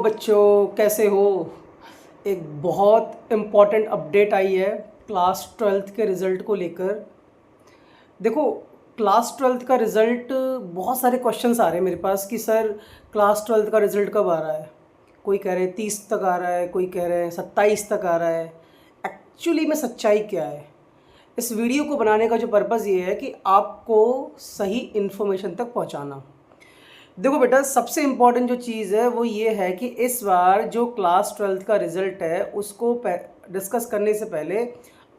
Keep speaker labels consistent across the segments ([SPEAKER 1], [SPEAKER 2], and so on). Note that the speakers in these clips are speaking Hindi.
[SPEAKER 1] बच्चों, कैसे हो। एक बहुत इम्पॉर्टेंट अपडेट आई है क्लास ट्वेल्थ के रिज़ल्ट को लेकर। देखो, क्लास ट्वेल्थ का रिज़ल्ट, बहुत सारे क्वेश्चंस आ रहे हैं मेरे पास कि सर क्लास ट्वेल्थ का रिज़ल्ट कब आ रहा है। कोई कह रहे हैं 30 तक आ रहा है, कोई कह रहे हैं 27 तक आ रहा है। एक्चुअली में सच्चाई क्या है? इस वीडियो को बनाने का जो पर्पज़ ये है कि आपको सही इन्फॉर्मेशन तक पहुंचाना। देखो बेटा, सबसे इम्पॉर्टेंट जो चीज़ है वो ये है कि इस बार जो क्लास ट्वेल्थ का रिज़ल्ट है उसको डिस्कस करने से पहले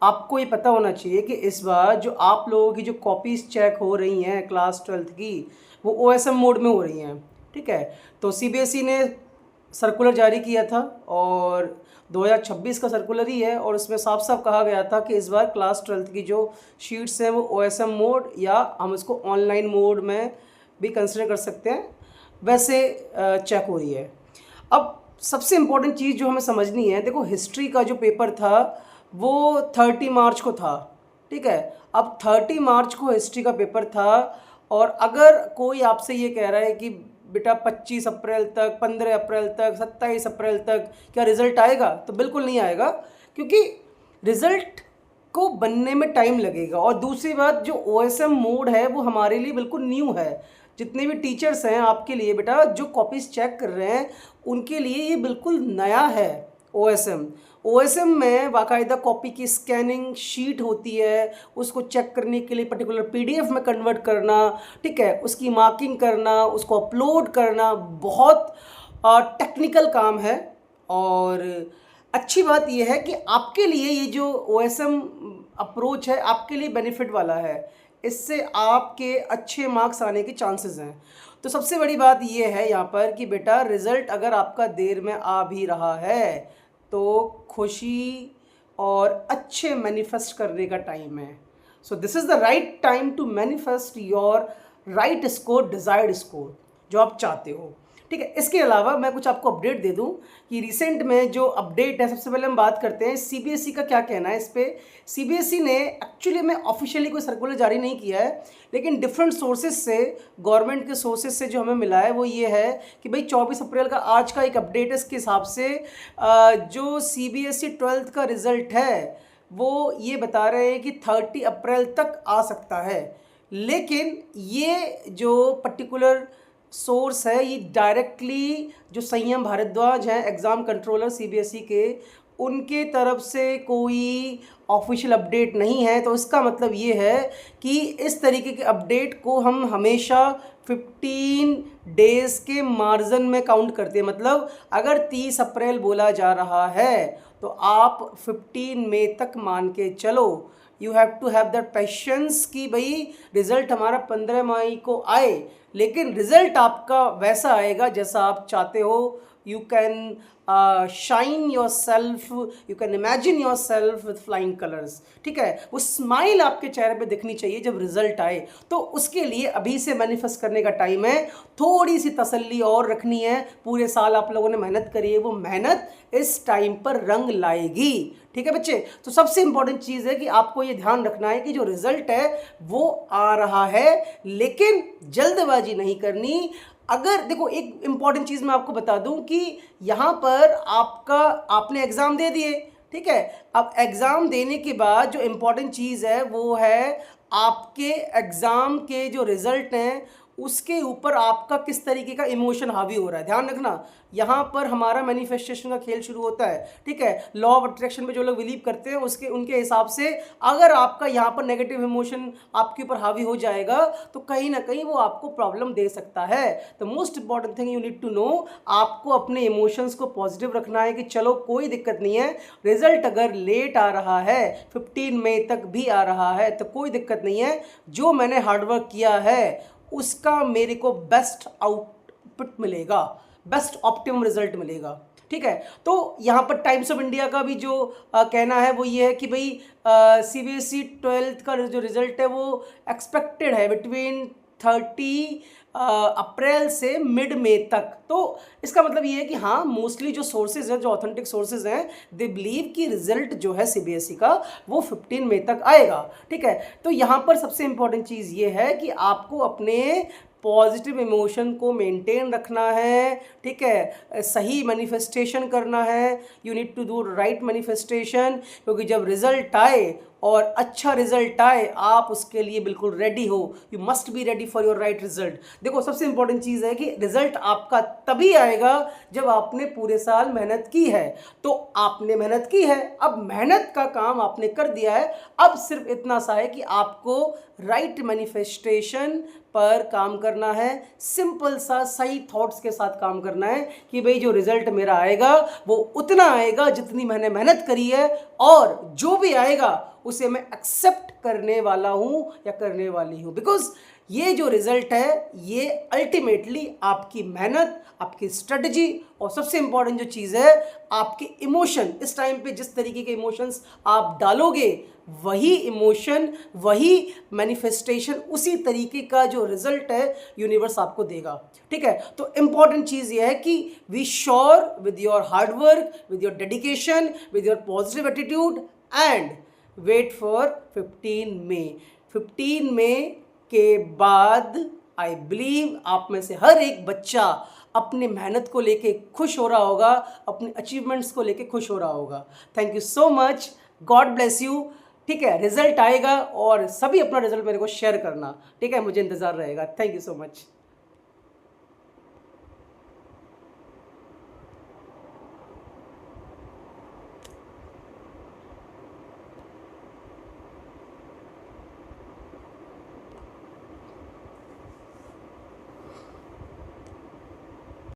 [SPEAKER 1] आपको ये पता होना चाहिए कि इस बार जो आप लोगों की जो कॉपीज़ चेक हो रही हैं क्लास ट्वेल्थ की, वो OSM मोड में हो रही हैं। ठीक है, तो CBSE ने सर्कुलर जारी किया था और 2026 का सर्कुलर ही है, और उसमें साफ साफ कहा गया था कि इस बार क्लास ट्वेल्थ की जो शीट्स हैं वो OSM मोड या हम इसको ऑनलाइन मोड में भी कंसिडर कर सकते हैं, वैसे चेक हो रही है। अब सबसे इम्पोर्टेंट चीज़ जो हमें समझनी है, देखो हिस्ट्री का जो पेपर था वो 30 मार्च को था। ठीक है, अब 30 मार्च को हिस्ट्री का पेपर था, और अगर कोई आपसे ये कह रहा है कि बेटा 25 अप्रैल तक, 15 अप्रैल तक, 27 अप्रैल तक क्या रिज़ल्ट आएगा, तो बिल्कुल नहीं आएगा, क्योंकि रिज़ल्ट को बनने में टाइम लगेगा। और दूसरी बात, जो OSM मोड है वो हमारे लिए बिल्कुल न्यू है। जितने भी टीचर्स हैं आपके लिए बेटा, जो कॉपीज़ चेक कर रहे हैं उनके लिए ये बिल्कुल नया है। OSM में बाकायदा कॉपी की स्कैनिंग शीट होती है, उसको चेक करने के लिए पर्टिकुलर PDF में कन्वर्ट करना, ठीक है, उसकी मार्किंग करना, उसको अपलोड करना, बहुत टेक्निकल काम है। और अच्छी बात यह है कि आपके लिए ये जो OSM अप्रोच है आपके लिए बेनिफिट वाला है, इससे आपके अच्छे मार्क्स आने के चांसेस हैं। तो सबसे बड़ी बात यह है यहाँ पर कि बेटा रिज़ल्ट अगर आपका देर में आ भी रहा है तो खुशी और अच्छे मैनिफेस्ट करने का टाइम है। So this is the right time to manifest your right score, desired score जो आप चाहते हो। ठीक है, इसके अलावा मैं कुछ आपको अपडेट दे दूं कि रिसेंट में जो अपडेट है, सबसे पहले हम बात करते हैं CBSE का क्या कहना है इस पर। CBSE ने एक्चुअली में ऑफिशियली कोई सर्कुलर जारी नहीं किया है, लेकिन डिफरेंट सोर्सेज से, गवर्नमेंट के सोर्सेज से जो हमें मिला है वो ये है कि भाई 24 अप्रैल का आज का एक अपडेट है। इसके हिसाब से जो CBSE 12th का रिज़ल्ट है वो ये बता रहे हैं कि 30 अप्रैल तक आ सकता है। लेकिन ये जो पर्टिकुलर सोर्स है ये डायरेक्टली जो संयम भारद्वाज हैं, एग्ज़ाम कंट्रोलर CBSE के, उनके तरफ से कोई ऑफिशियल अपडेट नहीं है। तो इसका मतलब ये है कि इस तरीके के अपडेट को हम हमेशा 15 डेज़ के मार्जिन में काउंट करते हैं। मतलब अगर 30 अप्रैल बोला जा रहा है तो आप 15 मई तक मान के चलो। You have to have that patience कि भाई रिज़ल्ट हमारा 15 मई को आए, लेकिन रिज़ल्ट आपका वैसा आएगा जैसा आप चाहते हो। You can shine your self, you can imagine your self with flying colours. ठीक है, वो स्माइल आपके चेहरे पे दिखनी चाहिए जब रिजल्ट आए। तो उसके लिए अभी से मैनिफेस्ट करने का टाइम है। थोड़ी सी तसल्ली और रखनी है। पूरे साल आप लोगों ने मेहनत करी है, वो मेहनत इस टाइम पर रंग लाएगी। ठीक है बच्चे, तो सबसे इंपॉर्टेंट चीज़ है कि आपको ये ध्यान रखना है कि जो रिजल्ट है वो आ रहा है, लेकिन जल्दबाजी नहीं करनी। अगर देखो, एक इम्पॉर्टेंट चीज़ मैं आपको बता दूं कि यहाँ पर आपने एग्ज़ाम दे दिए। ठीक है, अब एग्ज़ाम देने के बाद जो इम्पॉर्टेंट चीज़ है वो है आपके एग्ज़ाम के जो रिज़ल्ट हैं उसके ऊपर आपका किस तरीके का इमोशन हावी हो रहा है। ध्यान रखना, यहाँ पर हमारा मैनिफेस्टेशन का खेल शुरू होता है। ठीक है, लॉ ऑफ अट्रैक्शन पे जो लोग बिलीव करते हैं उनके हिसाब से अगर आपका यहाँ पर नेगेटिव इमोशन आपके ऊपर हावी हो जाएगा तो कहीं ना कहीं वो आपको प्रॉब्लम दे सकता है। तो most important thing you need to know, आपको अपने इमोशंस को पॉजिटिव रखना है कि चलो कोई दिक्कत नहीं है। रिजल्ट अगर लेट आ रहा है, 15 मई तक भी आ रहा है, तो कोई दिक्कत नहीं है। जो मैंने हार्डवर्क किया है उसका मेरे को बेस्ट आउटपुट मिलेगा, बेस्ट ऑप्टिमम रिजल्ट मिलेगा। ठीक है, तो यहाँ पर टाइम्स ऑफ इंडिया का भी जो कहना है वो ये है कि भाई CBSE 12th का जो रिजल्ट है वो एक्सपेक्टेड है बिटवीन 30 अप्रैल से मिड मई तक। तो इसका मतलब ये है कि हाँ, मोस्टली जो सोर्सेज हैं, जो ऑथेंटिक सोर्सेज हैं, दे बिलीव कि रिजल्ट जो है CBSE का वो 15 मई तक आएगा। ठीक है, तो यहाँ पर सबसे इंपॉर्टेंट चीज़ ये है कि आपको अपने पॉजिटिव इमोशन को मेंटेन रखना है, ठीक है, सही मैनिफेस्टेशन करना है, you need to do right manifestation, क्योंकि जब रिजल्ट आए और अच्छा रिजल्ट आए आप उसके लिए बिल्कुल रेडी हो, you must be ready for your right result. देखो सबसे इंपॉर्टेंट चीज़ है कि रिजल्ट आपका तभी आएगा जब आपने पूरे साल मेहनत की है। तो आपने मेहनत की है, अब मेहनत का काम आपने कर दिया है, अब सिर्फ इतना सा है कि आपको राइट मैनिफेस्टेशन पर काम करना है, सिंपल सा सही थॉट्स के साथ काम करना है कि भाई जो रिजल्ट मेरा आएगा वो उतना आएगा जितनी मैंने मेहनत करी है, और जो भी आएगा उसे मैं एक्सेप्ट करने वाला हूं या करने वाली हूं, बिकॉज ये जो रिजल्ट है ये अल्टीमेटली आपकी मेहनत, आपकी स्ट्रेटजी और सबसे इंपॉर्टेंट जो चीज़ है आपके इमोशन, इस टाइम पे जिस तरीके के इमोशंस आप डालोगे वही इमोशन, वही मैनिफेस्टेशन, उसी तरीके का जो रिजल्ट है यूनिवर्स आपको देगा। ठीक है, तो इंपॉर्टेंट चीज़ ये है कि we sure with your hard work, with your dedication, with your positive attitude, and wait for 15 मई के बाद आई बिलीव आप में से हर एक बच्चा अपनी मेहनत को लेके खुश हो रहा होगा, अपने अचीवमेंट्स को लेके खुश हो रहा होगा। Thank you so much, God bless you. ठीक है, रिजल्ट आएगा और सभी अपना रिजल्ट मेरे को शेयर करना, ठीक है, मुझे इंतज़ार रहेगा। Thank you so much.